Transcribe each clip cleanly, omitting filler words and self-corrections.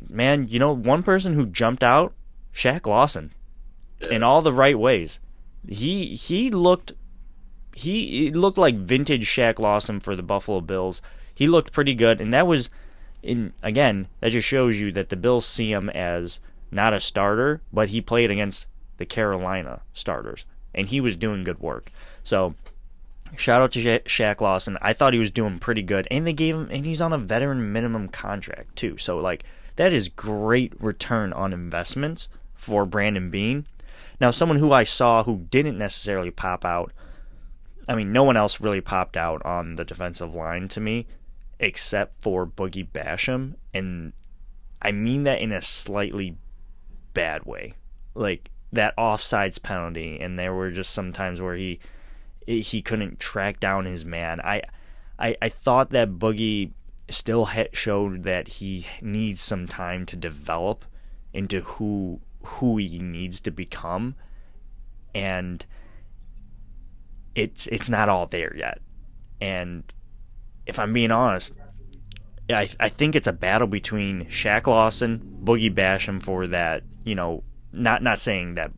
man, one person who jumped out, Shaq Lawson, in all the right ways. He looked like vintage Shaq Lawson for the Buffalo Bills. He looked pretty good, and again, that just shows you that the Bills see him as not a starter, but he played against the Carolina starters, and he was doing good work. So, shout out to Shaq Lawson. I thought he was doing pretty good, and and he's on a veteran minimum contract too. So, that is great return on investments for Brandon Beane. Now, someone who I saw who didn't necessarily pop out, I mean, no one else really popped out on the defensive line to me, except for Boogie Basham, and I mean that in a slightly bad way. Like, that offsides penalty, and there were just some times where he couldn't track down his man. I thought that Boogie still showed that he needs some time to develop into who he needs to become, and it's not all there yet. And if I'm being honest, I think it's a battle between Shaq Lawson, Boogie Basham for that, not saying that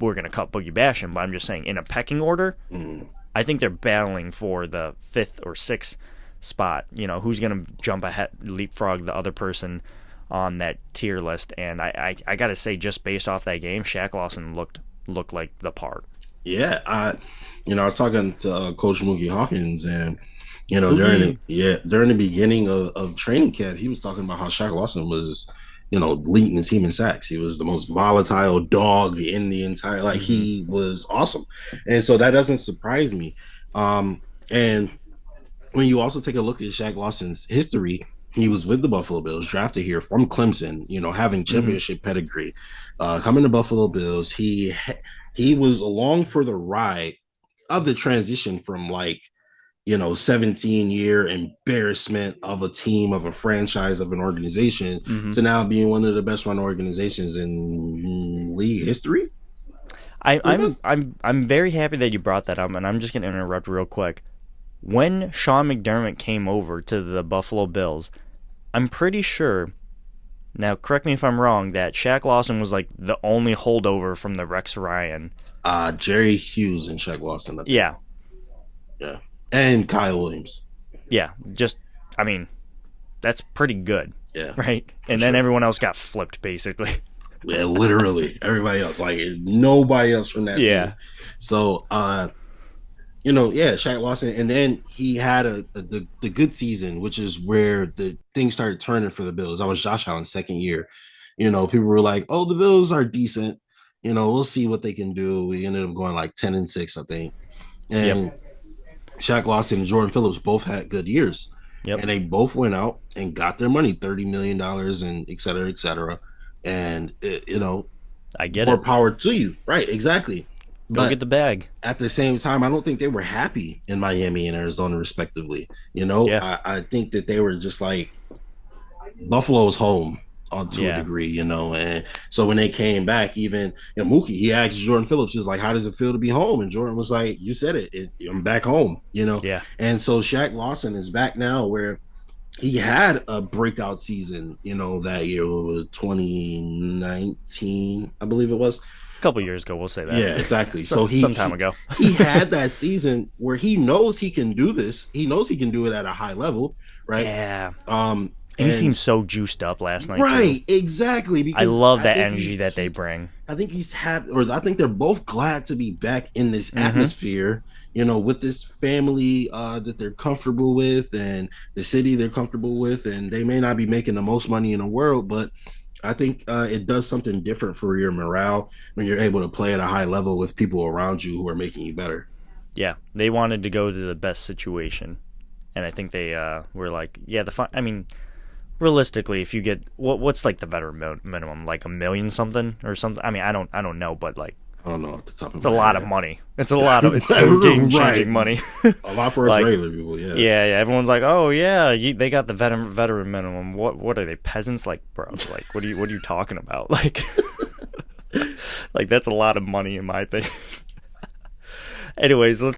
we're going to cut Boogie Basham, but I'm just saying in a pecking order, I think they're battling for the 5th or 6th spot. Who's going to jump ahead, leapfrog the other person on that tier list. And I got to say, just based off that game, Shaq Lawson looked like the part. Yeah, I was talking to Coach Mookie Hawkins, and during the beginning of training camp, he was talking about how Shaq Lawson was, leading his team in sacks. He was the most volatile dog in the entire. He was awesome, and so that doesn't surprise me. And when you also take a look at Shaq Lawson's history, he was with the Buffalo Bills, drafted here from Clemson, having championship pedigree, coming to Buffalo Bills. He was along for the ride of the transition from 17-year embarrassment of a team, of a franchise, of an organization to now being one of the best run organizations in league history. I'm very happy that you brought that up, and I'm just going to interrupt real quick. When Sean McDermott came over to the Buffalo Bills, I'm pretty sure, now correct me if I'm wrong, that Shaq Lawson was the only holdover from the Rex Ryan. Jerry Hughes and Shaq Lawson. Yeah. Yeah. And Kyle Williams. Yeah. That's pretty good. Yeah. Right? And then everyone else got flipped, basically. Yeah, literally. Everybody else. Nobody else from that team. So, Shaq Lawson. And then he had the good season, which is where the things started turning for the Bills. That was Josh Allen's second year. People were like, oh, the Bills are decent. We'll see what they can do. We ended up going 10-6, I think. And Shaq Lawson and Jordan Phillips both had good years. Yep. And they both went out and got their money, $30 million and et cetera, et cetera. And, I get more it. power to you. Right, exactly. Go get the bag. At the same time, I don't think they were happy in Miami and Arizona, respectively. I think that they were just Buffalo's home to a degree, and so when they came back, even Mookie, he asked Jordan Phillips, just how does it feel to be home? And Jordan was like, you said it, I'm back home, Yeah. And so Shaq Lawson is back now, where he had a breakout season, that year. It was 2019, I believe it was. A couple years ago, we'll say that. Yeah, exactly. So some time ago. He had that season where he knows he can do this. He knows he can do it at a high level, right? Yeah. And he seemed so juiced up last night. Right, too. Exactly. Because I love that energy that they bring. I think I think they're both glad to be back in this atmosphere, with this family that they're comfortable with, and the city they're comfortable with, and they may not be making the most money in the world, but I think it does something different for your morale when you're able to play at a high level with people around you who are making you better. Yeah, they wanted to go to the best situation, and I think they were realistically, if you get what's the veteran minimum, $1 million something or something. I don't know, but I don't know at the top of it's a lot of money. It's a lot of game-changing money. A lot for us regular people. Yeah. Everyone's oh yeah, they got the veteran minimum. What are they, peasants? Bro, what are you talking about? That's a lot of money in my opinion. Anyways,